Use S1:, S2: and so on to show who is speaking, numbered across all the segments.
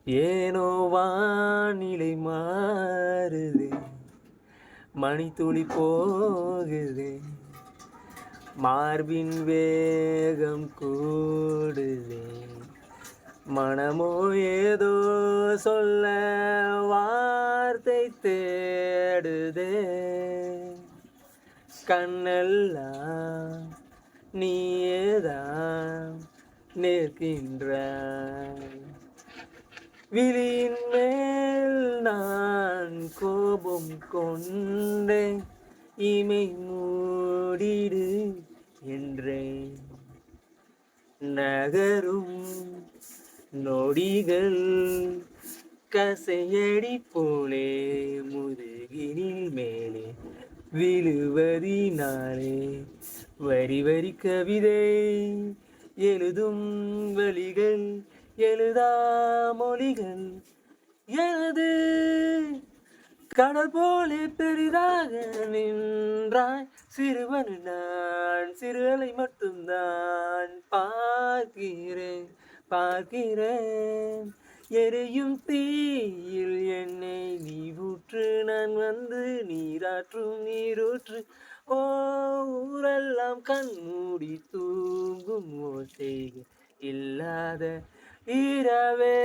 S1: ஏனோ வானிலை மாறுதே, மணித்துளி போகுதே, மார்பின் வேகம் கூடுதே, மனமோ ஏதோ சொல்ல வார்த்தை தேடுதே, கண்ணெல்லாம் நீயேதான் நிற்கின்றாய். விழியின் மேல் நான் கோபம் கொண்டேன், இமை மூடிடு என்றேன். நகரும் நொடிகள் கசையடி போலே முதுகினில் மேலே விழுவதினாலே வரி வரி கவிதை எழுதும் வழிகள் எழுதா மொழிகள் எனது கடல் போலே பெரிதாக நின்றாய். சிறுவன் நான் சிறுகளை மட்டும்தான் பார்க்கிறேன் பார்க்கிறேன். எரியும் தீயில் என்னை நீ ஊற்று, நான் வந்து நீராற்றும் நீரூற்று. ஓ ஊரெல்லாம் கண் மூடி தூங்கும் ஓசைகள் இல்லாத இரவே,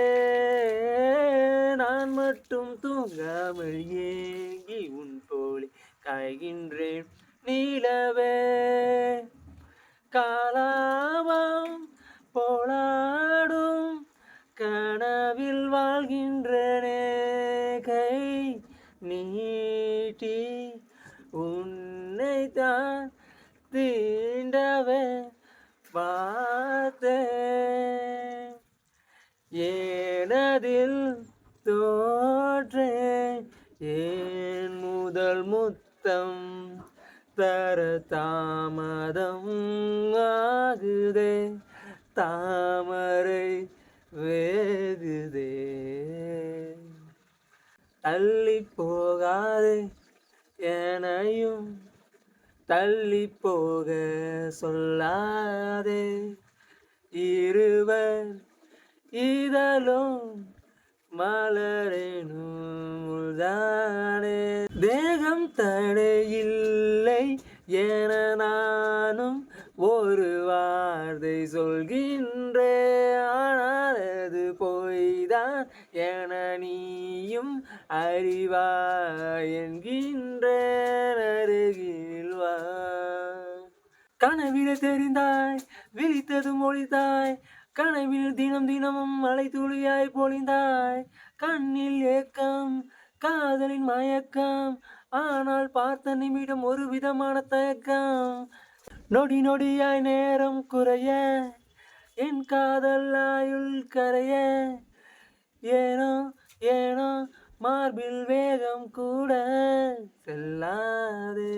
S1: நான் மட்டும் தூங்காமல் ஏங்கி உன் போலே காய்கின்றேன் நீலவே. காலாவாம் போலாடும் கனவில் வாழ்கின்றனே, கை நீட்டி உன்னை தான் தீண்டவே பார்த்தேன். ஏனதில் தோற்றேன், ஏன் முதல் முத்தம் தர தாமதம் ஆகுதே, தாமரை வேகுதே. தள்ளி போகாதே எனையும் தள்ளி போக சொல்லாதே, இருவர் இதழும் மலரேனுதானே. தேகம் தடையில்லை என நானும் ஒரு வார்த்தை சொல்கின்றேன், ஆனால் அது பொய்தான் என நீயும் அறிவாய் என்கின்றேன். அருகில் வா. கனவிலே தெரிந்தாய், விழித்ததும் ஒளித்தாய், கனவில் தினம் தினமும் மழை துளியாய் பொழிந்தாய். கண்ணில் ஏக்கம் காதலின் மயக்கம், ஆனால் பார்த்த நிமிடம் ஒரு விதமான தயக்கம். நொடி நொடியாய் நேரம் குறைய, என் காதல் ஆயுள் கரைய, ஏனோ ஏனோ மார்பில் வேகம் கூட செல்லாதே.